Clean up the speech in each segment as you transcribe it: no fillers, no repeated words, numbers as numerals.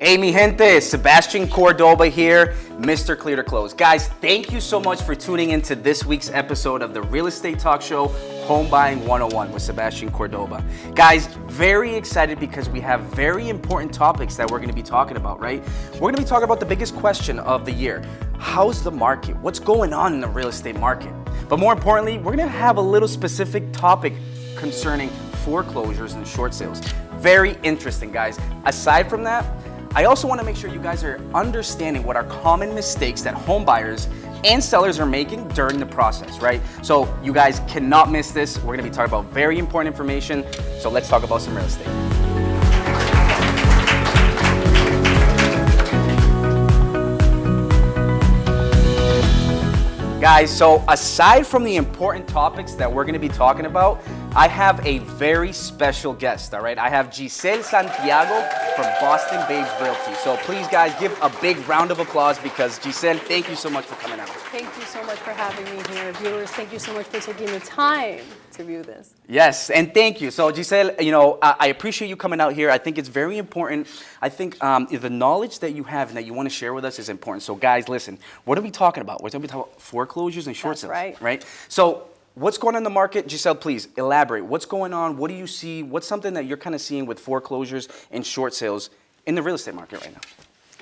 Hey, mi gente, Sebastian Cordoba here, Mr. Clear to Close. Guys, thank you so much for tuning into this week's episode of the Real Estate Talk Show, Home Buying 101 with Sebastian Cordoba. Guys, very excited because we have very important topics that we're going to be talking about, right? We're going to be talking about the biggest question of the year. How's the market? What's going on in the real estate market? But more importantly, we're going to have a little specific topic concerning foreclosures and short sales. Very interesting, guys. Aside from that, I also want to make sure you guys are understanding what are common mistakes that home buyers and sellers are making during the process, right? So you guys cannot miss this. We're going to be talking about very important information. So let's talk about some real estate. Guys, so aside from the important topics that we're going to be talking about, I have a very special guest, all right? I have Giselle Santiago from Boston Babes Realty. So please, guys, give a big round of applause because Giselle, thank you so much for coming out. Thank you so much for having me here. Viewers, thank you so much for taking the time to view this. Yes, and thank you. So Giselle, I appreciate you coming out here. I think it's very important. I think the knowledge that you have and that you want to share with us is important. So guys, listen, what are we talking about? We're going to be talking about foreclosures and short sales, right? So what's going on in the market? Giselle, please elaborate. What's going on? What do you see? What's something that you're kind of seeing with foreclosures and short sales in the real estate market right now?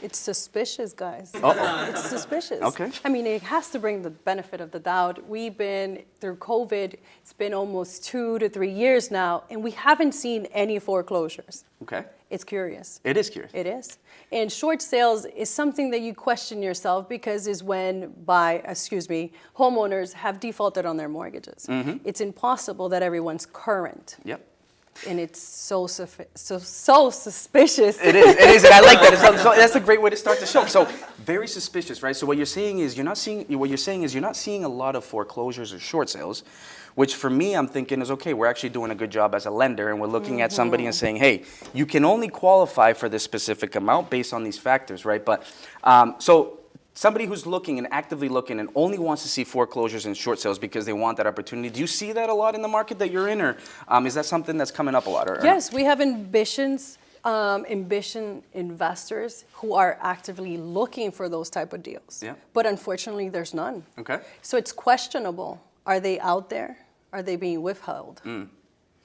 It's suspicious, guys. Uh-oh. It's suspicious. Okay. I mean, it has to bring the benefit of the doubt. We've been through COVID. It's been almost 2 to 3 years now, and we haven't seen any foreclosures. Okay. It's curious. It is curious. It is. And short sales is something that you question yourself because is when homeowners have defaulted on their mortgages. Mm-hmm. It's impossible that everyone's current. Yep. And it's so suspicious. It is, and I like that. So that's a great way to start the show. So very suspicious, right? So what you're saying is you're not seeing a lot of foreclosures or short sales, which for me I'm thinking is okay. We're actually doing a good job as a lender, and we're looking at somebody and saying, hey, you can only qualify for this specific amount based on these factors, right? But so somebody who's looking and actively looking and only wants to see foreclosures and short sales because they want that opportunity. Do you see that a lot in the market that you're in, or is that something that's coming up a lot? Yes, we have ambition investors who are actively looking for those type of deals. Yeah. But unfortunately, there's none. Okay. So it's questionable. Are they out there? Are they being withheld?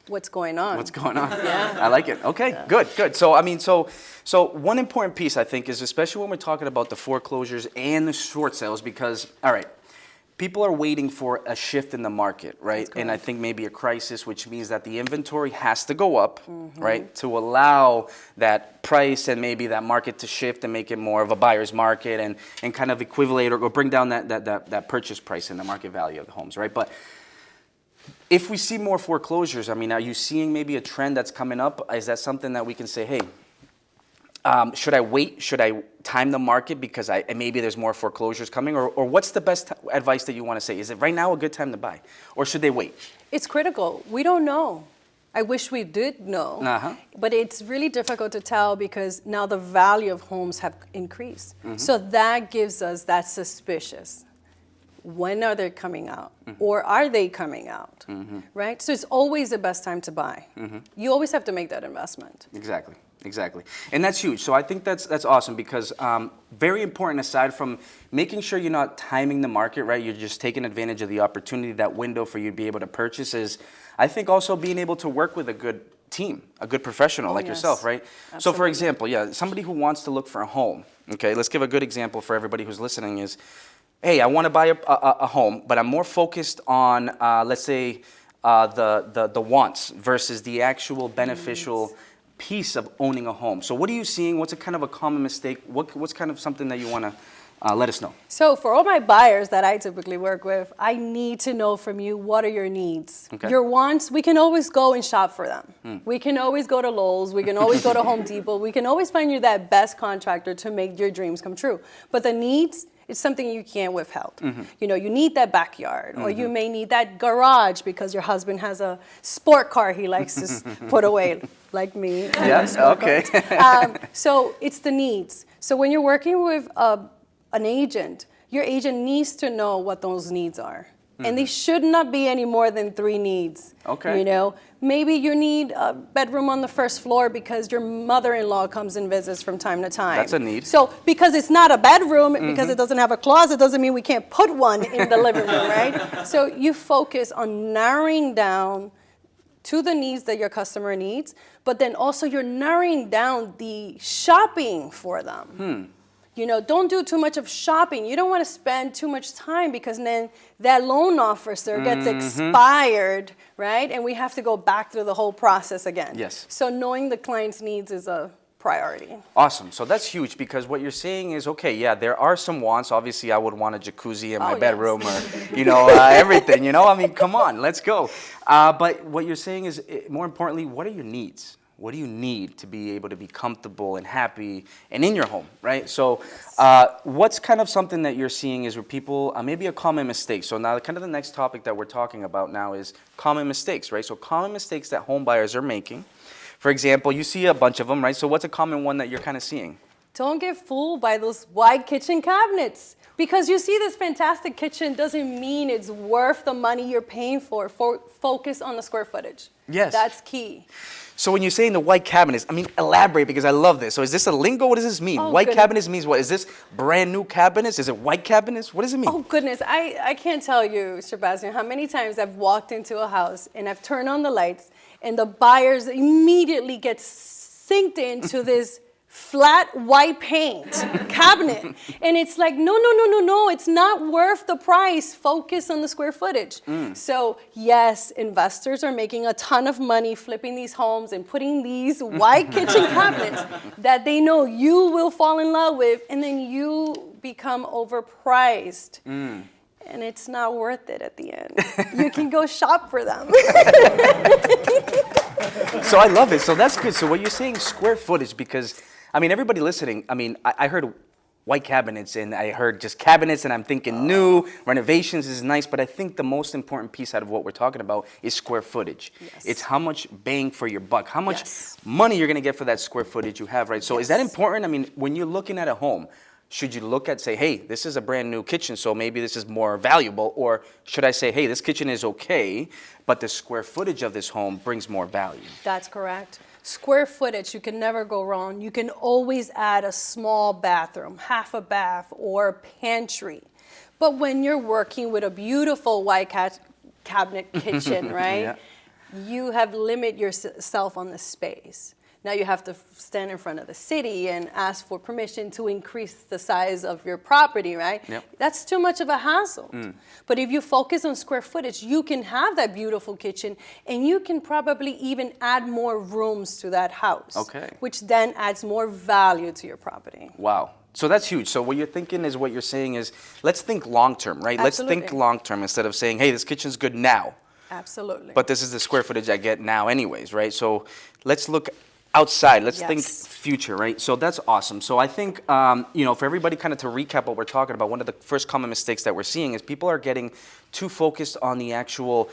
What's going on? What's going on? Yeah. I like it. Okay, yeah. Good. So, so one important piece, I think, is especially when we're talking about the foreclosures and the short sales, because, all right, people are waiting for a shift in the market, right? And I think maybe a crisis, which means that the inventory has to go up, right, to allow that price and maybe that market to shift and make it more of a buyer's market and kind of equivalent or bring down that purchase price and the market value of the homes, right? But if we see more foreclosures, I mean, are you seeing maybe a trend that's coming up? Is that something that we can say, hey, should I wait? Should I time the market because maybe there's more foreclosures coming? Or what's the best advice that you want to say? Is it right now a good time to buy? Or should they wait? It's critical. We don't know. I wish we did know. But it's really difficult to tell because now the value of homes have increased. So that gives us that suspicious. When are they coming out? Or are they coming out? Right? So it's always the best time to buy. You always have to make that investment. Exactly. And that's huge. So I think that's awesome because very important aside from making sure you're not timing the market, right? You're just taking advantage of the opportunity, that window for you to be able to purchase is, I think also being able to work with a good team, a good professional like yourself, right? Absolutely. So for example, somebody who wants to look for a home, okay? Let's give a good example for everybody who's listening is, hey, I want to buy a home, but I'm more focused on, let's say, the wants versus the actual beneficial piece of owning a home. So what are you seeing? What's a kind of a common mistake? What's kind of something that you want to let us know? So for all my buyers that I typically work with, I need to know from you, what are your needs? Okay. Your wants, we can always go and shop for them. We can always go to Lowe's. We can always go to Home Depot. We can always find you that best contractor to make your dreams come true. But the needs, it's something you can't withhold. You know, you need that backyard, or you may need that garage because your husband has a sport car he likes to put away, like me. Yes, okay. So it's the needs. So when you're working with an agent, your agent needs to know what those needs are. And they should not be any more than 3 needs. Okay. You know, maybe you need a bedroom on the first floor because your mother-in-law comes and visits from time to time. That's a need. So because it's not a bedroom, because it doesn't have a closet, doesn't mean we can't put one in the living room, right? So you focus on narrowing down to the needs that your customer needs, but then also you're narrowing down the shopping for them. You know, don't do too much of shopping. You don't want to spend too much time because then that loan officer gets expired, right? And we have to go back through the whole process again. Yes. So knowing the client's needs is a priority. Awesome. So that's huge because what you're saying is, okay, yeah, there are some wants. Obviously, I would want a jacuzzi in my bedroom or, you know, everything, you know? I mean, come on, let's go. But what you're saying is, more importantly, what are your needs? What do you need to be able to be comfortable and happy and in your home, right? So what's kind of something that you're seeing is where people, maybe a common mistake. So now kind of the next topic that we're talking about now is common mistakes, right? So common mistakes that home buyers are making. For example, you see a bunch of them, right? So what's a common one that you're kind of seeing? Don't get fooled by those wide kitchen cabinets. Because you see this fantastic kitchen doesn't mean it's worth the money you're paying for. Focus on the square footage. Yes. That's key. So when you're saying the white cabinets, I mean, elaborate because I love this. So is this a lingo? What does this mean? White cabinets means what? Is this brand new cabinets? Is it white cabinets? What does it mean? Oh, goodness. I can't tell you, Sebastian, how many times I've walked into a house and I've turned on the lights and the buyers immediately get synced into this flat white paint cabinet. And it's like, no, it's not worth the price. Focus on the square footage. So yes, investors are making a ton of money flipping these homes and putting these white kitchen cabinets that they know you will fall in love with, and then you become overpriced. And it's not worth it at the end. You can go shop for them. So I love it. So that's good. So what you're saying, square footage, because I mean, everybody listening, I mean, I heard white cabinets and I heard just cabinets and I'm thinking new, renovations is nice, but I think the most important piece out of what we're talking about is square footage. Yes. It's how much bang for your buck, how much money you're going to get for that square footage you have, right? So is that important? I mean, when you're looking at a home, should you look at, say, hey, this is a brand new kitchen, so maybe this is more valuable? Or should I say, hey, this kitchen is okay, but the square footage of this home brings more value? That's correct. Square footage, you can never go wrong. You can always add a small bathroom, half a bath, or a pantry. But when you're working with a beautiful white cabinet kitchen, right, you have limit yourself on the space. Now you have to stand in front of the city and ask for permission to increase the size of your property, right? That's too much of a hassle. But if you focus on square footage, you can have that beautiful kitchen and you can probably even add more rooms to that house, which then adds more value to your property. Wow. So that's huge. So what you're thinking is, what you're saying is, let's think long-term, right? Absolutely. Let's think long-term instead of saying, hey, this kitchen's good now. Absolutely. But this is the square footage I get now anyways, right? So let's look outside. Let's think future, right? So that's awesome. So I think, you know, for everybody kind of to recap what we're talking about, one of the first common mistakes that we're seeing is people are getting too focused on the actual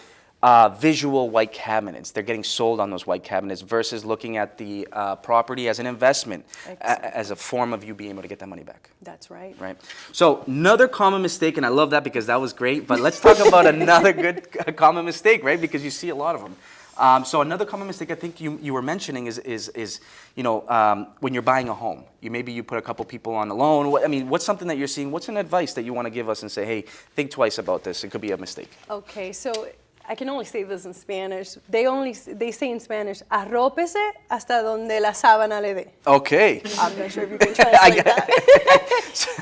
visual white cabinets. They're getting sold on those white cabinets versus looking at the property as an investment, as a form of you being able to get that money back. That's right. Right. So another common mistake, and I love that because that was great, but let's talk about another good common mistake, right? Because you see a lot of them. So another common mistake I think you were mentioning is you know, when you're buying a home, maybe you put a couple people on a loan. I mean, what's something that you're seeing? What's an advice that you want to give us and say, hey, think twice about this. It could be a mistake. Okay, so I can only say this in Spanish. They say in Spanish, arrópese hasta donde la sábana le dé. Okay. I'm not sure if you can translate that.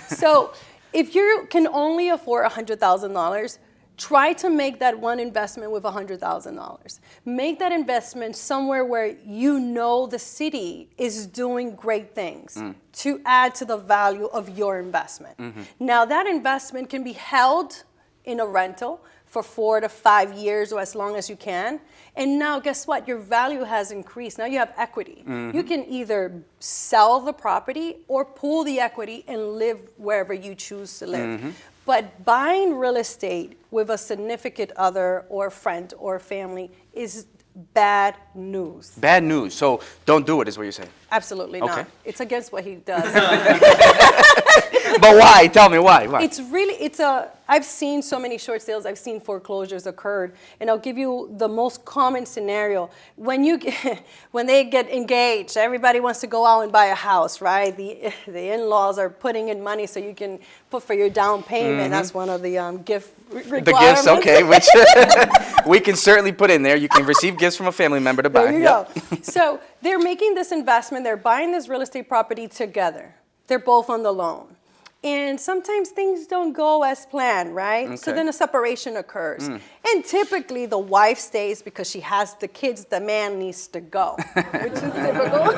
So if you can only afford $100,000, try to make that one investment with $100,000. Make that investment somewhere where you know the city is doing great things to add to the value of your investment. Now that investment can be held in a rental for 4 to 5 years or as long as you can. And now guess what? Your value has increased. Now you have equity. You can either sell the property or pool the equity and live wherever you choose to live. But buying real estate with a significant other or friend or family is bad news. Bad news. So don't do it is what you're saying. Absolutely not. It's against what he does. But why? Tell me why. It's a I've seen so many short sales. I've seen foreclosures occurred, and I'll give you the most common scenario. When they get engaged, everybody wants to go out and buy a house, right? The in-laws are putting in money so you can put for your down payment. That's one of the gift requirements. The gifts, okay, which we can certainly put in there. You can receive gifts from a family member to buy. There you go. So they're making this investment. They're buying this real estate property together. They're both on the loan. And sometimes things don't go as planned, right? Okay. So then a separation occurs. And typically the wife stays because she has the kids. The man needs to go, which is typical.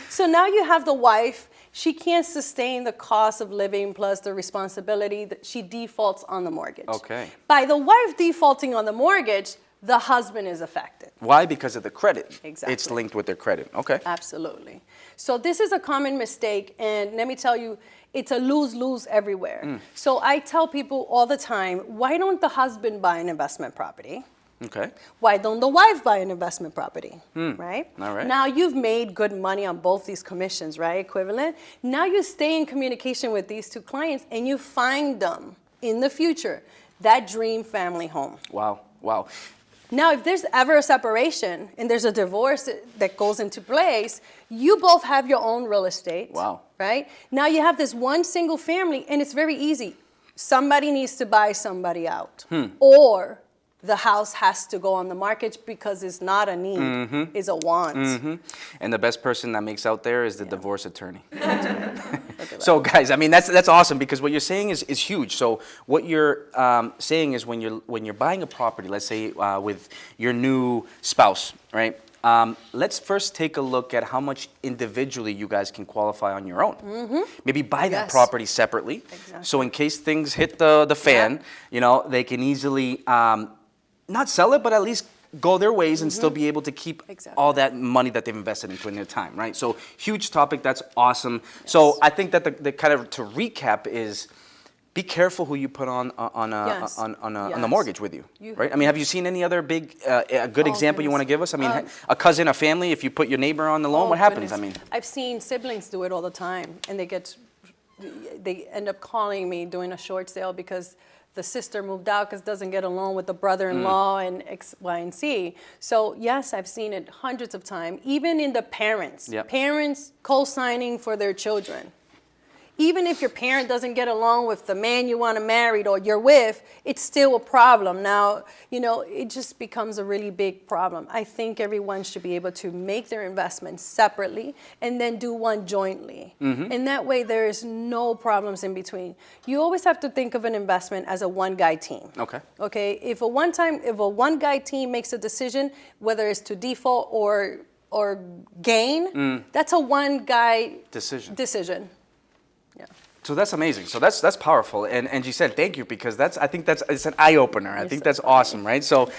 So now you have the wife. She can't sustain the cost of living plus the responsibility that she defaults on the mortgage. Okay. By the wife defaulting on the mortgage, the husband is affected. Why? Because of the credit. Exactly. It's linked with their credit. Okay. Absolutely. So this is a common mistake, and let me tell you, it's a lose-lose everywhere. So I tell people all the time, why don't the husband buy an investment property? Okay. Why don't the wife buy an investment property? Right? All right. Now you've made good money on both these commissions, right? Equivalent. Now you stay in communication with these two clients, and you find them in the future, that dream family home. Wow. Wow. Now, if there's ever a separation and there's a divorce that goes into place, you both have your own real estate. Wow. Right? Now you have this one single family, and it's very easy. Somebody needs to buy somebody out. Or the house has to go on the market because it's not a need, it's a want. And the best person that makes out there is the divorce attorney. So guys, I mean, that's awesome, because what you're saying is huge. So what you're saying is when you're buying a property, let's say with your new spouse, right? Let's first take a look at how much individually you guys can qualify on your own. Maybe buy that property separately. Exactly. So in case things hit the fan, you know, they can easily not sell it, but at least go their ways and still be able to keep all that money that they've invested into in their time, right? So huge topic. That's awesome. Yes. So I think that the kind of, to recap, is be careful who you put on the mortgage with you, right? I mean, have you seen any other big, a good example you want to give us? I mean, a cousin, a family, if you put your neighbor on the loan, what happens? I mean, I've seen siblings do it all the time, and they end up calling me doing a short sale because the sister moved out because doesn't get along with the brother-in-law and X, Y, and Z. So yes, I've seen it hundreds of times, even in the parents. Parents co-signing for their children. Even if your parent doesn't get along with the man you want to marry or you're with, it's still a problem. Now, you know, it just becomes a really big problem. I think everyone should be able to make their investments separately and then do one jointly. And that way there is no problems in between. You always have to think of an investment as a one-guy team. Okay. If a one-guy team makes a decision, whether it's to default or gain, that's a one-guy decision. Yeah. So that's amazing. So that's powerful. And Giselle, thank you, because I think it's an eye opener. I think that's awesome, right? So,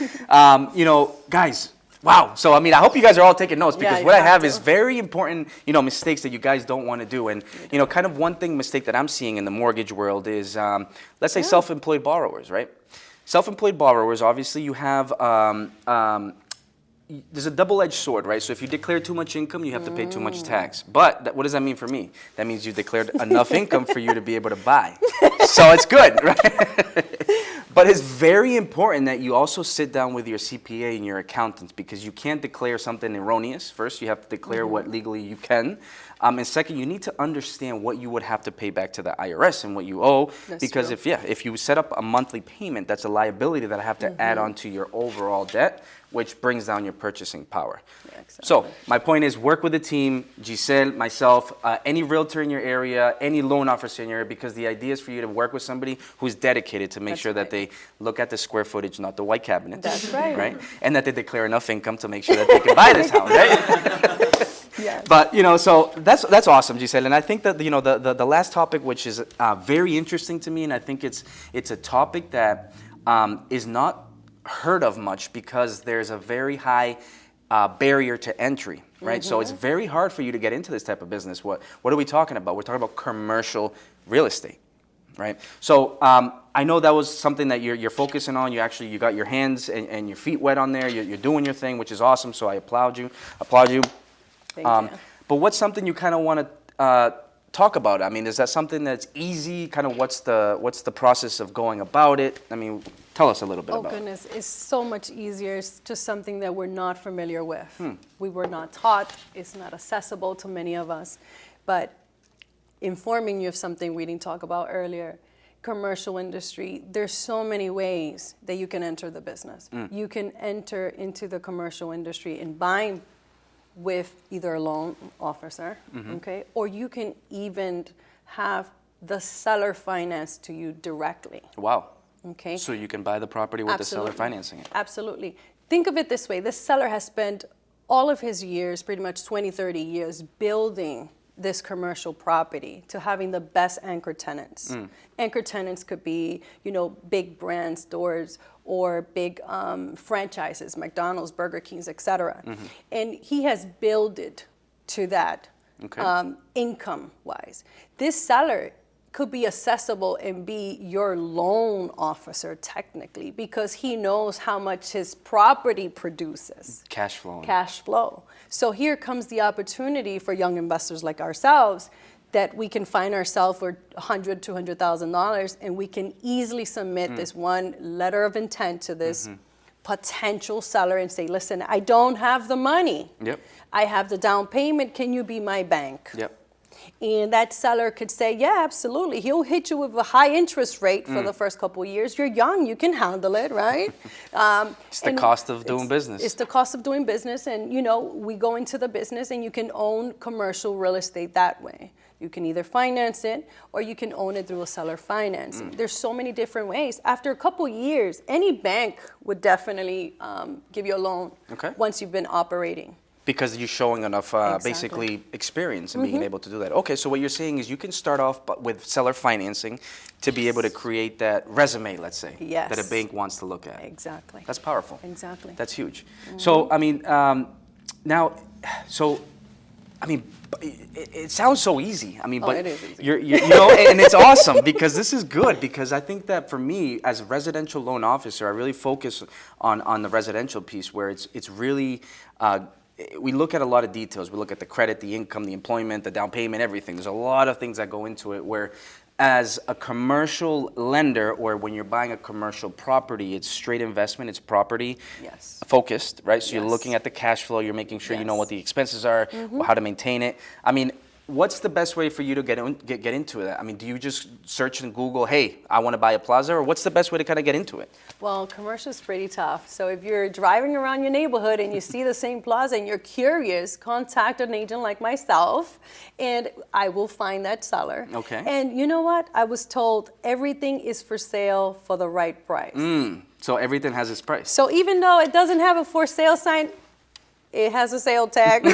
you know, guys, wow. So I mean, I hope you guys are all taking notes, because what I have is very important, you know, mistakes that you guys don't want to do. And you know, kind of one mistake that I'm seeing in the mortgage world is, let's say, self-employed borrowers, right? Self-employed borrowers, obviously, you have there's a double-edged sword, right? So if you declare too much income, you have to pay too much tax. But what does that mean for me? That means you declared enough income for you to be able to buy. So it's good, right? But it's very important that you also sit down with your CPA and your accountant, because you can't declare something erroneous. First, you have to declare what legally you can. And second, you need to understand what you would have to pay back to the IRS and what you owe. Because if you set up a monthly payment, that's a liability that I have to add on to your overall debt, which brings down your purchasing power. So my point is, work with the team, Giselle, myself, any realtor in your area, any loan officer in your area, because the idea is for you to work with somebody who's dedicated to make sure that they look at the square footage, not the white cabinet. That's right. And that they declare enough income to make sure that they can buy this house, right? Yes. But, you know, so that's awesome, Giselle. And I think that, you know, the last topic, which is very interesting to me, and I think it's a topic that is not heard of much, because there's a very high barrier to entry, right? So it's very hard for you to get into this type of business. What are we talking about? We're talking about commercial real estate, right? So I know that was something that you're focusing on. You got your hands and your feet wet on there. You're doing your thing, which is awesome. So I applaud you. Thank you. But what's something you kind of want to talk about it. I mean, is that something that's easy? Kind of what's the process of going about it? I mean, tell us a little bit about it. Oh goodness, it's so much easier. It's just something that we're not familiar with. We were not taught. It's not accessible to many of us. But informing you of something we didn't talk about earlier, commercial industry, there's so many ways that you can enter the business. You can enter into the commercial industry and buy with either a loan officer, okay, or you can even have the seller finance to you directly. Wow. Okay. So you can buy the property with the seller financing it. Absolutely. Think of it this way. This seller has spent all of his years, pretty much 20, 30 years, building this commercial property to having the best anchor tenants. Anchor tenants could be, big brand stores or big franchises, McDonald's, Burger Kings, etc. And he has built it to that income-wise. This seller could be accessible and be your loan officer technically because he knows how much his property produces. Cash flow. Cash flow. So here comes the opportunity for young investors like ourselves that we can find ourselves for $100,000, $200,000 and we can easily submit this one letter of intent to this potential seller and say, listen, I don't have the money. Yep. I have the down payment. Can you be my bank? Yep. And that seller could say, yeah, absolutely. He'll hit you with a high interest rate for the first couple of years. You're young, you can handle it, right? It's the cost of doing business. It's the cost of doing business. And, we go into the business and you can own commercial real estate that way. You can either finance it or you can own it through a seller financing. There's so many different ways. After a couple of years, any bank would definitely give you a loan once you've been operating. Because you're showing enough, basically, experience in being able to do that. Okay, so what you're saying is you can start off with seller financing to be able to create that resume, let's say, that a bank wants to look at. Exactly. That's powerful. Exactly. That's huge. So, I mean, it sounds so easy. I mean, but it is easy. And it's awesome because this is good because I think that for me as a residential loan officer, I really focus on the residential piece where it's really. We look at a lot of details. We look at the credit, the income, the employment, the down payment, everything. There's a lot of things that go into it where as a commercial lender or when you're buying a commercial property, it's straight investment, it's property focused, right? So you're looking at the cash flow, you're making sure you know what the expenses are, how to maintain it. I mean, what's the best way for you to get into it? I mean, do you just search in Google, hey, I want to buy a plaza, or what's the best way to kind of get into it? Well, commercial is pretty tough. So if you're driving around your neighborhood and you see the same plaza and you're curious, contact an agent like myself, and I will find that seller. Okay. And you know what? I was told everything is for sale for the right price. So everything has its price. So even though it doesn't have a for sale sign, it has a sale tag.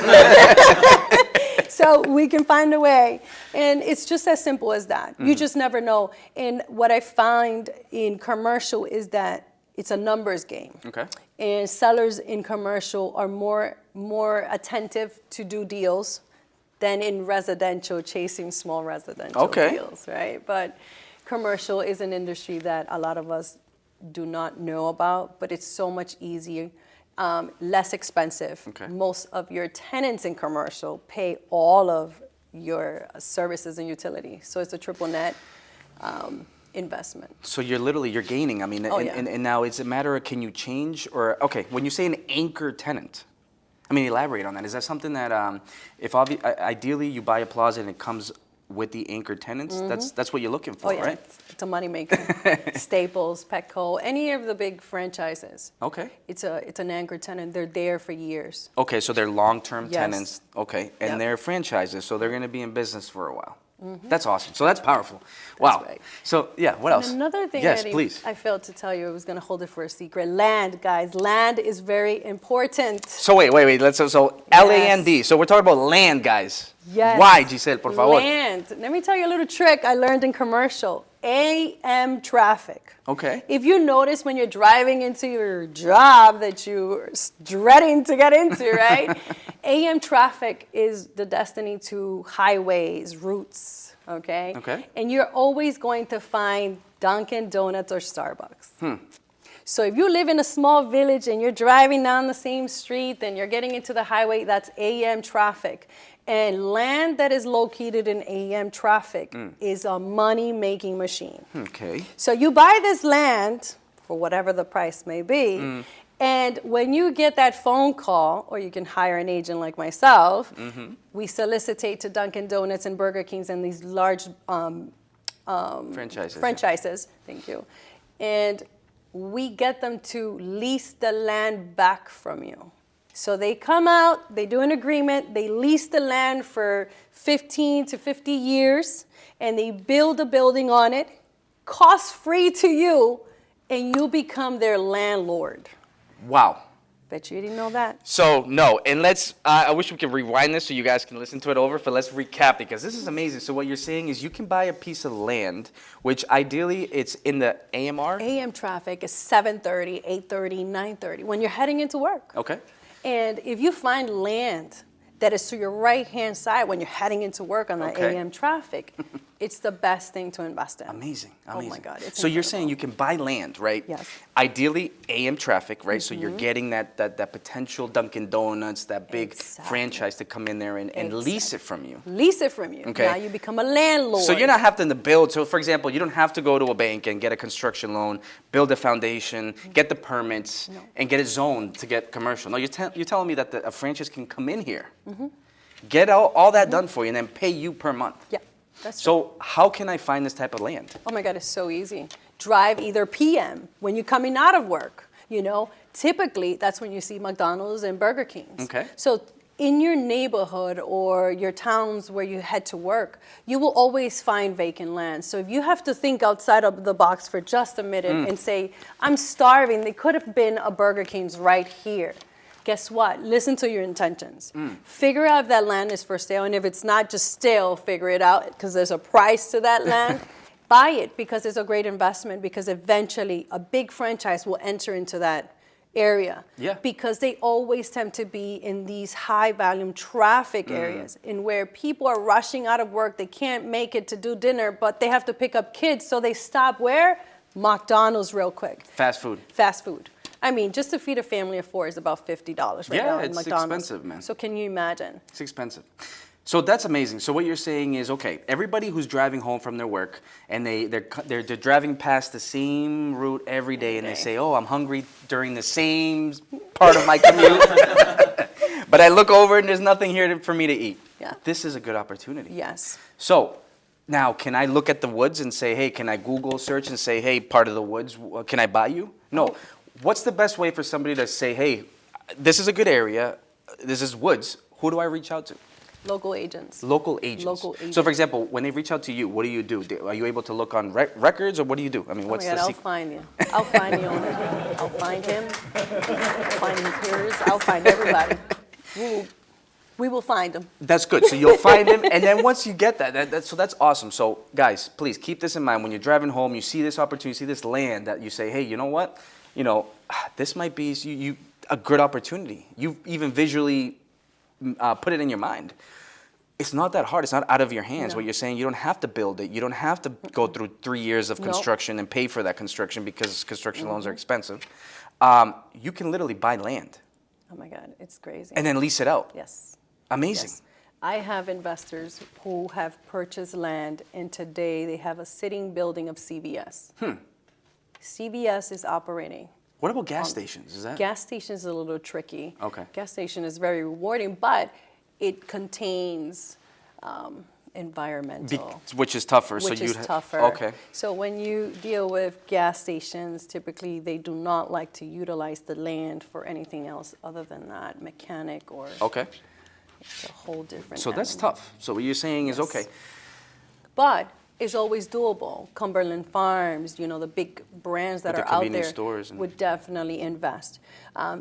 So we can find a way. And it's just as simple as that. You just never know. And what I find in commercial is that it's a numbers game. Okay. And sellers in commercial are more attentive to do deals than in residential, chasing small residential deals, right? But commercial is an industry that a lot of us do not know about, but it's so much easier. Less expensive. Most of your tenants in commercial pay all of your services and utilities. So it's a triple net investment. So you're gaining. I mean, and now it's a matter of can you change or, when you say an anchor tenant, I mean, elaborate on that. Is that something that if ideally you buy a plaza and it comes with the anchor tenants, that's what you're looking for, right? It's a moneymaker. Staples, Petco, any of the big franchises. Okay. It's an anchor tenant. They're there for years. Okay, so they're long-term tenants. Okay, and they're franchises, so they're going to be in business for a while. That's awesome. So that's powerful. Wow. That's right. So what else? And another thing please. I failed to tell you, I was going to hold it for a secret. Land, guys. Land is very important. So wait. So LAND. So we're talking about land, guys. Yes. Why, Giselle, por favor? Land. Let me tell you a little trick I learned in commercial. AM traffic. Okay. If you notice when you're driving into your job that you're dreading to get into, right? AM traffic is the destiny to highways, routes, okay? And you're always going to find Dunkin' Donuts or Starbucks. So if you live in a small village and you're driving down the same street and you're getting into the highway, that's AM traffic. And land that is located in AM traffic is a money-making machine. Okay. So you buy this land for whatever the price may be, and when you get that phone call, or you can hire an agent like myself, we solicitate to Dunkin' Donuts and Burger Kings and these large franchises. Thank you. And we get them to lease the land back from you. So they come out, they do an agreement, they lease the land for 15 to 50 years, and they build a building on it, cost-free to you, and you become their landlord. Wow. Bet you didn't know that. So, no, and let's, I wish we could rewind this so you guys can listen to it over, but let's recap because this is amazing. So what you're saying is you can buy a piece of land, which ideally it's in the AMR? AM traffic is 7:30, 8:30, 9:30, when you're heading into work. Okay. And if you find land that is to your right-hand side when you're heading into work on that AM traffic, it's the best thing to invest in. Amazing. Oh my God, it's So you're incredible. saying you can buy land, right? Yes. Ideally, AM traffic, right? So you're getting that potential Dunkin' Donuts, that big franchise to come in there and lease it from you. Lease it from you. Okay. Now you become a landlord. So you're not having to build. So for example, you don't have to go to a bank and get a construction loan, build a foundation, get the permits, and get it zoned to get commercial. No, you're telling me that a franchise can come in here, get all that done for you, and then pay you per month. Yeah. That's So how can I find this type of land? Oh my God, it's so easy. Drive either PM when you're coming out of work. You know, typically that's when you see McDonald's and Burger Kings. Okay. So in your neighborhood or your towns where you head to work, you will always find vacant land. So if you have to think outside of the box for just a minute and say, I'm starving, there could have been a Burger King's right here. Guess what? Listen to your intentions. Figure out if that land is for sale, and if it's not, just still figure it out because there's a price to that land. Buy it because it's a great investment, because eventually a big franchise will enter into that area. Yeah. Because they always tend to be in these high volume traffic areas in where people are rushing out of work. They can't make it to do dinner, but they have to pick up kids. So they stop where? McDonald's real quick. Fast food. Fast food. I mean, just to feed a family of four is about $50 right now in it's McDonald's. expensive, man. So can you imagine? It's expensive. So that's amazing. So what you're saying is, okay, everybody who's driving home from their work and they're driving past the same route every day, and they say, oh, I'm hungry during the same part of my commute, but I look over and there's nothing here for me to eat. Yeah. This is a good opportunity. Yes. So now, can I look at the woods and say, hey, can I Google search and say, hey, part of the woods, can I buy you? No. What's the best way for somebody to say, hey, this is a good area, this is woods, who do I reach out to? Local agents. Local agents. Local agents. So, for example, when they reach out to you, what do you do? Are you able to look on records, or what do you do? I mean, what's Oh my God, the I'll secret? find you. I'll find you. I'll find him. I'll find his peers. I'll find everybody. We will find them. That's good. So you'll find him, and then once you get so that's awesome. So, guys, please keep this in mind. When you're driving home, you see this opportunity, you see this land that you say, hey, you know what? You know, this might be a good opportunity. You even visually put it in your mind. It's not that hard. It's not out of your hands. No. What you're saying, you don't have to build it. You don't have to go through 3 years of construction and pay for that construction because construction loans are expensive. You can literally buy land. Oh my God, it's crazy. And then lease it out. Yes. Amazing. Yes. I have investors who have purchased land, and today they have a sitting building of CVS. CVS is operating. What about gas stations? Is that? Gas stations is a little tricky. Okay. Gas station is very rewarding, but it contains environmental. Which is tougher. Which is tougher. Okay. So when you deal with gas stations, typically they do not like to utilize the land for anything else other than that, mechanic or. Okay. It's a whole different. So that's animal. tough. So what you're saying is, okay. But it's always doable. Cumberland Farms, you know, the big brands that With are the out convenience there stores and- would definitely invest.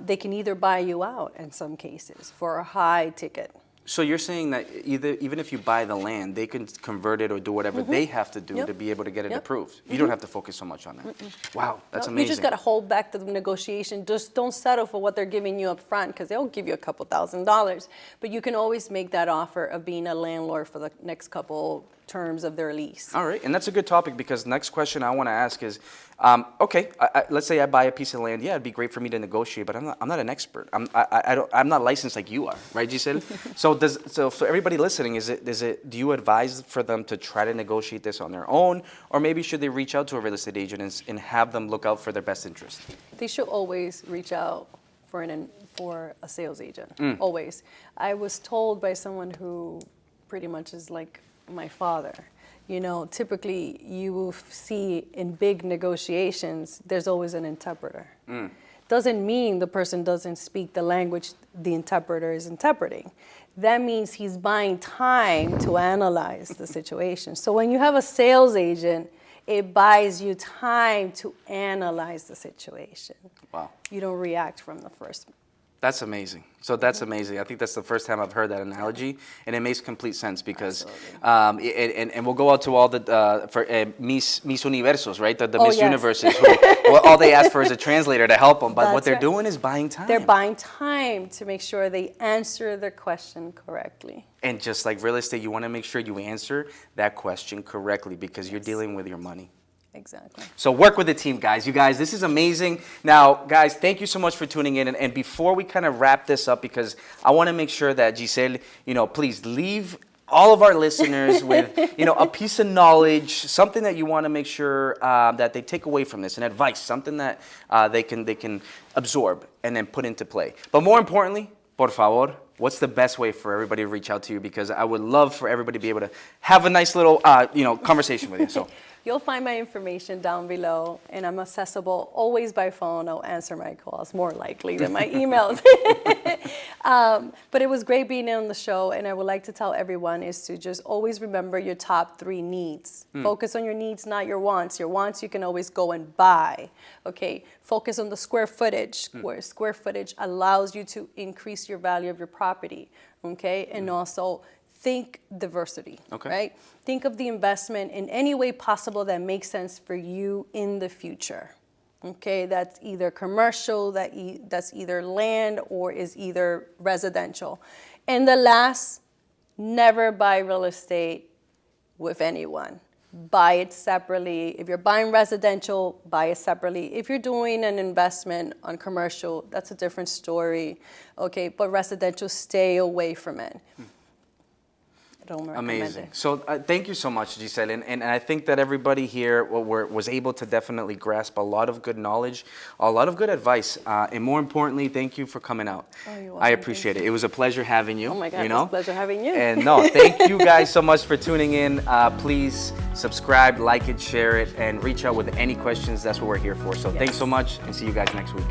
They can either buy you out in some cases for a high ticket. So you're saying that even if you buy the land, they can convert it or do whatever they have to do to be able to get it approved. You don't have to focus so much on that. Wow, that's amazing. You just got to hold back the negotiation. Just don't settle for what they're giving you up front, because they'll give you a couple $1,000s. But you can always make that offer of being a landlord for the next couple terms of their lease. All right, and that's a good topic because next question I want to ask is, okay, let's say I buy a piece of land. Yeah, it'd be great for me to negotiate, but I'm not an expert. I'm not licensed like you are, right, Giselle? So for everybody listening, do you advise for them to try to negotiate this on their own, or maybe should they reach out to a real estate agent and have them look out for their best interest? They should always reach out for a sales agent. Always. I was told by someone who pretty much is like my father. You know, typically you will see in big negotiations, there's always an interpreter. Doesn't mean the person doesn't speak the language the interpreter is interpreting. That means he's buying time to analyze the situation. So when you have a sales agent, it buys you time to analyze the situation. Wow. You don't react from the first. That's amazing. So that's amazing. I think that's the first time I've heard that analogy, and it makes complete sense because, and we'll go out to all the Miss Universos, right? The Miss Universes, who all they ask for is a translator to help them. But what they're doing is buying time. They're buying time to make sure they answer the question correctly. And just like real estate, you want to make sure you answer that question correctly because you're dealing with your money. Exactly. So work with the team, guys. You guys, this is amazing. Now, guys, thank you so much for tuning in. And before we kind of wrap this up, because I want to make sure that Giselle, please leave all of our listeners with, a piece of knowledge, something that you want to make sure that they take away from this, an advice, something that they can absorb and then put into play. But more importantly, por favor, what's the best way for everybody to reach out to you? Because I would love for everybody to be able to have a nice little, conversation with you. So. You'll find my information down below, and I'm accessible always by phone. I'll answer my calls more likely than my emails. But it was great being on the show, and I would like to tell everyone is to just always remember your top 3 needs. Focus on your needs, not your wants. Your wants you can always go and buy. Okay, focus on the square footage. Where square footage allows you to increase your value of your property. Okay, and also think diversity, right? Think of the investment in any way possible that makes sense for you in the future, okay? That's either commercial, that's either land, or is either residential. And the last, never buy real estate with anyone. Buy it separately. If you're buying residential, buy it separately. If you're doing an investment on commercial, that's a different story, okay? But residential, stay away from it. Amazing. So thank you so much, Giselle. And I think that everybody here was able to definitely grasp a lot of good knowledge, a lot of good advice. And more importantly, thank you for coming out. Oh, you're welcome. I appreciate it. It was a pleasure having you. Oh my God, it was a pleasure having you. And thank you guys so much for tuning in. Please subscribe, like it, share it, and reach out with any questions. That's what we're here for. So thanks so much, and see you guys next week.